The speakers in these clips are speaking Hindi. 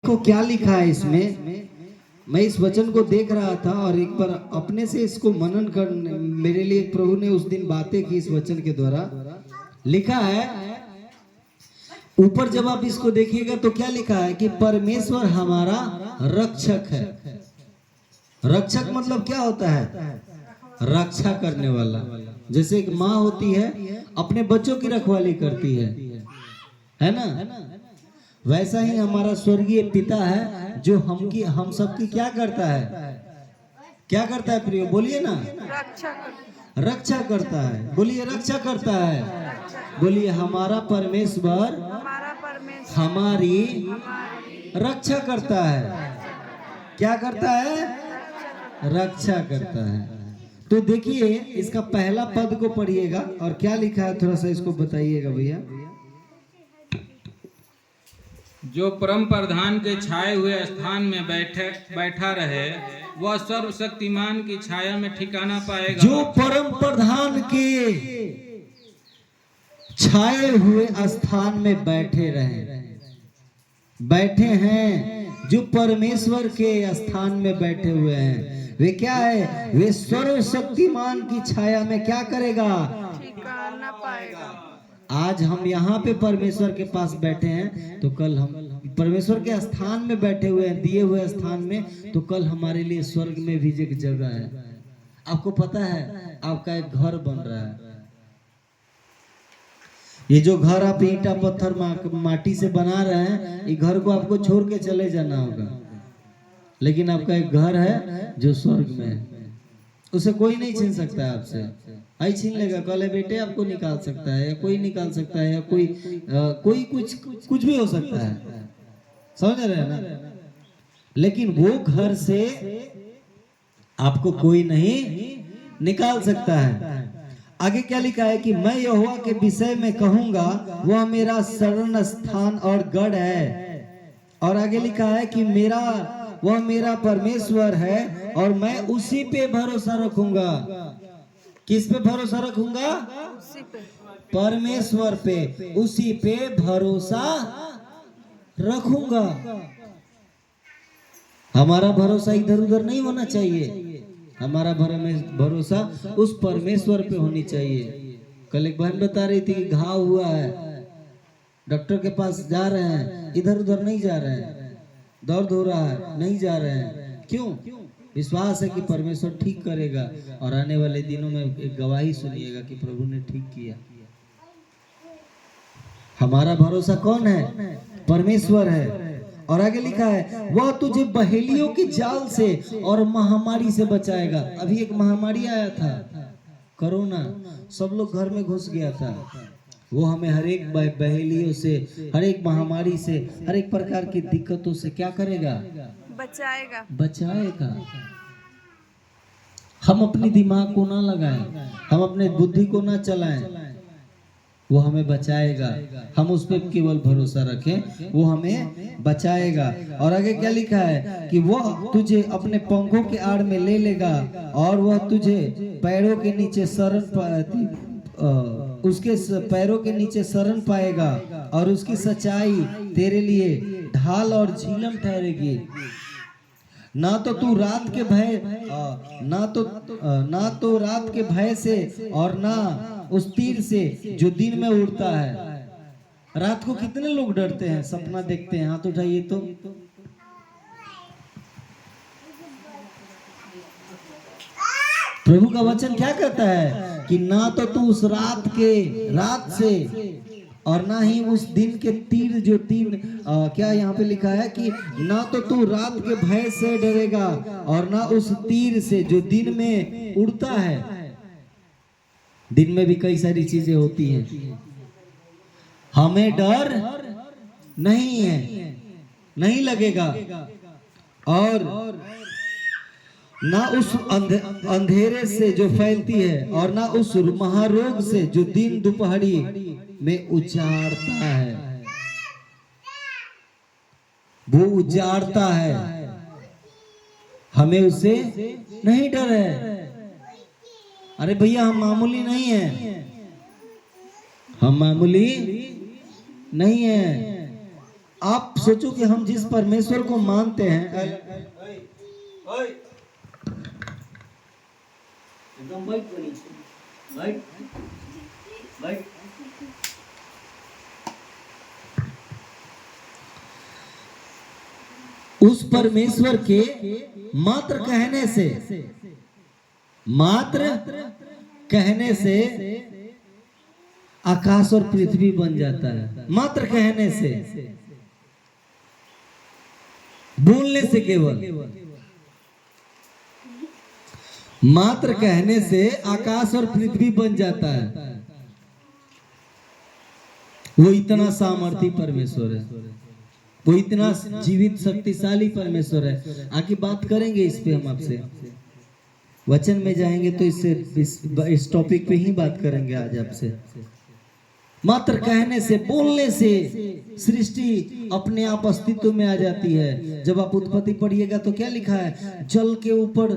देखो क्या लिखा है इसमें। मैं इस वचन को देख रहा था और एक बार अपने से इसको मनन कर, मेरे लिए प्रभु ने उस दिन बातें की इस वचन के द्वारा। लिखा है ऊपर, जब आप इसको देखिएगा तो क्या लिखा है कि परमेश्वर हमारा रक्षक है। रक्षक मतलब क्या होता है? रक्षा करने वाला। जैसे एक माँ होती है अपने बच्चों की रखवाली करती है ना? वैसा ही हमारा स्वर्गीय पिता है जो हम सबकी क्या करता है? क्या करता है प्रियो? बोलिए ना। रक्षा करता है। बोलिए रक्षा करता है। बोलिए हमारा परमेश्वर हमारी रक्षा करता है। क्या करता है? रक्षा करता है। तो देखिए इसका पहला पद को पढ़िएगा और क्या लिखा है थोड़ा सा इसको बताइएगा भैया। जो परम प्रधान के छाए हुए स्थान में बैठा रहे वह सर्वशक्तिमान की छाया में ठिकाना पाएगा। जो परम प्रधान के छाए हुए स्थान में बैठे हैं, जो परमेश्वर के स्थान में बैठे हुए हैं, वे क्या है? वे सर्वशक्तिमान की छाया में क्या करेगा? ठिकाना पाएगा। आज हम यहाँ पे परमेश्वर के पास बैठे हैं तो कल हम परमेश्वर के स्थान में बैठे हुए हैं, दिए हुए स्थान में, तो कल हमारे लिए स्वर्ग में भी एक जगह है। आपको पता है आपका एक घर बन रहा है। ये जो घर आप ईंटा पत्थर माटी से बना रहे हैं, ये घर को आपको छोड़ के चले जाना होगा, लेकिन आपका एक घर है जो स्वर्ग में है। उसे कोई नहीं छीन सकता है आपसे। आई छीन लेगा, कल बेटे आपको निकाल सकता है, या कोई निकाल सकता है, या कोई कुछ भी हो सकता है। समझ रहे हैं ना? लेकिन वो घर से आपको कोई नहीं निकाल सकता है। आगे क्या लिखा है कि मैं यहोवा के विषय में कहूंगा, वह मेरा शरण स्थान और गढ़ है। और आगे लिखा है कि वह मेरा परमेश्वर है और मैं उसी पे भरोसा रखूंगा। किस पे भरोसा रखूंगा? परमेश्वर पे, उसी पे भरोसा रखूंगा। हमारा भरोसा इधर उधर नहीं होना चाहिए, हमारा भरोसा उस परमेश्वर पे होनी चाहिए। कल एक बहन बता रही थी कि घाव हुआ है, डॉक्टर के पास जा रहे हैं, इधर उधर नहीं जा रहे हैं, दर्द हो रहा है नहीं जा रहे हैं। क्यों? विश्वास है कि परमेश्वर ठीक करेगा और आने वाले दिनों में एक गवाही सुनिएगा कि प्रभु ने ठीक किया। हमारा भरोसा कौन है? परमेश्वर है। और आगे लिखा है वह तुझे बहेलियों की जाल से और महामारी से बचाएगा। अभी एक महामारी आया था, कोरोना, सब लोग घर में घुस गया था। वो हमें हर एक बहेलियों से, हर एक महामारी से, हर एक प्रकार की दिक्कतों से क्या करेगा? बचाएगा। हम अपनी दिमाग को ना लगाएं, हम अपने बुद्धि को ना चलाएं, वो हमें बचाएगा। हम उस पर केवल भरोसा रखें, वो हमें बचाएगा। और आगे क्या लिखा है कि वह तुझे अपने पंखों के आड़ में ले लेगा और वह तुझे पैरों के नीचे उसके पैरों के नीचे शरण पाएगा और उसकी सच्चाई तेरे लिए ढाल और झीलम ठहरेगी। ना तो तू रात के भय से और ना उस तीर से जो दिन में उड़ता है। रात को कितने लोग डरते हैं, सपना देखते हैं? हाथ उठाइए तो। प्रभु का वचन क्या कहता है कि ना तो तू उस रात से और ना ही उस दिन के तीर जो क्या यहाँ पे लिखा है कि ना तो तू रात के भय से डरेगा और ना उस तीर से जो दिन में उड़ता है। दिन में भी कई सारी चीजें होती हैं, हमें डर नहीं है, नहीं लगेगा। और ना उस अंधेरे से जो फैलती है और ना उस महारोग से जो दिन दोपहरी में उजाड़ता है। वो उजाड़ता है, हमें उससे नहीं डर है। अरे भैया हम मामूली नहीं है, हम मामूली नहीं है। आप सोचो कि हम जिस परमेश्वर को मानते हैं, एकदम बैठ, उस परमेश्वर के मात्र कहने से आकाश और पृथ्वी बन जाता है। मात्र कहने से, बोलने से, केवल मात्र कहने से आकाश और पृथ्वी बन जाता है। वो इतना सामर्थी परमेश्वर है, वो इतना जीवित शक्तिशाली परमेश्वर है। आगे बात करेंगे इस पे, हम आपसे वचन में जाएंगे तो इस टॉपिक पे ही बात करेंगे आज आपसे। मात्र कहने से, बोलने से सृष्टि अपने आप अस्तित्व में आ जाती है। जब आप उत्पत्ति पढ़िएगा तो क्या लिखा है, जल के ऊपर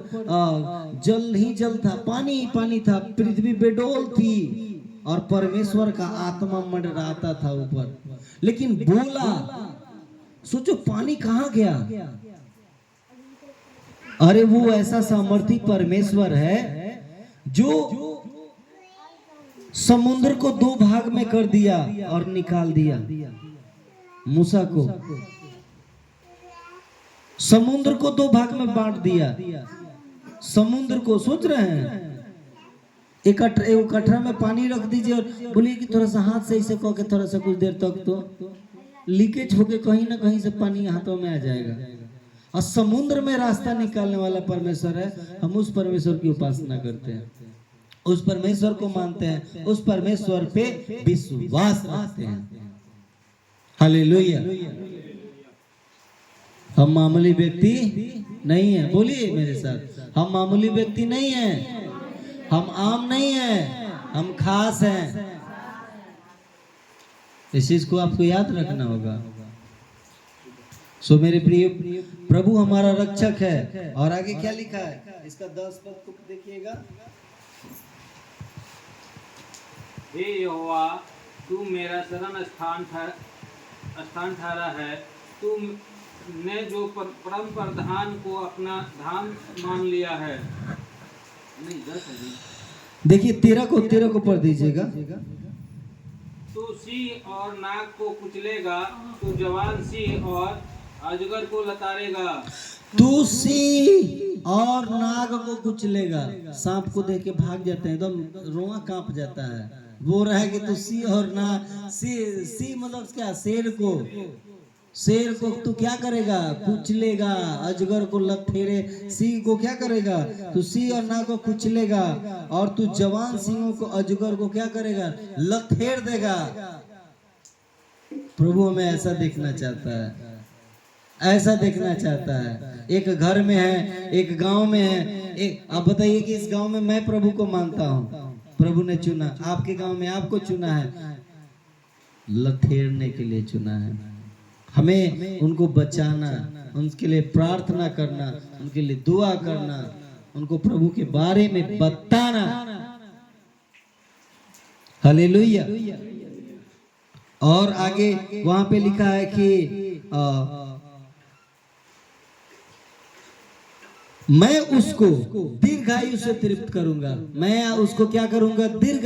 जल ही जल था, पानी ही पानी था, पृथ्वी बेडोल थी और परमेश्वर का आत्मा मंडराता था ऊपर। लेकिन बोला, सोचो पानी कहाँ गया? अरे वो ऐसा सामर्थी परमेश्वर है जो समुद्र को 2 भाग में कर दिया और निकाल दिया मूसा को। समुद्र को 2 भाग में बांट दिया। समुद्र को, सोच रहे हैं, एक कटरा में पानी रख दीजिए और बोलिए कि थोड़ा सा हाथ से इसे करके थोड़ा सा कुछ देर तक तो लीकेज होके कहीं ना कहीं से पानी हाथों में आ जाएगा। और समुद्र में रास्ता निकालने वाला परमेश्वर है। हम उस परमेश्वर की उपासना करते हैं, उस परमेश्वर को मानते हैं, उस परमेश्वर पे विश्वास रखते हैं। हालेलुया। हम मामूली व्यक्ति नहीं है, बोलिए मेरे साथ, हम मामूली व्यक्ति नहीं है, हम आम नहीं है, हम खास हैं। इस चीज को आपको याद रखना होगा। सो मेरे प्रिय, प्रभु हमारा रक्षक है। और आगे क्या लिखा है, इसका 10 पद को देखिएगा। हे यहोवा, तू मेरा शरण स्थान ठहरा है। तू ने जो परम प्रधान को अपना धाम मान लिया है। नहीं, 10 है। देखिए 13 को पढ़ दीजिएगा। तू सिंह और नाग को कुचलेगा, तू जवान सिंह और अजगर को लताड़ेगा। तू सिंह और नाग को कुचलेगा। सांप को देख के भाग जाते हैं, एकदम रोआ कांप जाता है। वो रहा है कि तू सिंह और नाग, सिंह मतलब क्या, शेर को तू क्या करेगा, कुचलेगा। अजगर को लथेरे, सिंह को क्या करेगा, तू सिंह और नाग को कुचलेगा। और तू जवान सिंहों को, अजगर को क्या करेगा, लथेर देगा। प्रभु हमें ऐसा देखना चाहता है, ऐसा देखना चाहता है। एक घर में है, एक गांव में है। आप बताइए कि इस गांव में मैं प्रभु को मानता हूं, प्रभु ने चुना। आपके गांव में आपको चुना है, लथेरने के लिए चुना है। हमें उनको बचाना, उनके लिए प्रार्थना करना, उनके लिए दुआ करना, उनको प्रभु के बारे में बताना। हालेलुया। और आगे वहां पे लिखा है कि मैं उसको दीर्घायु से तृप्त करूंगा। मैं उसको क्या करूंगा, दीर्घायु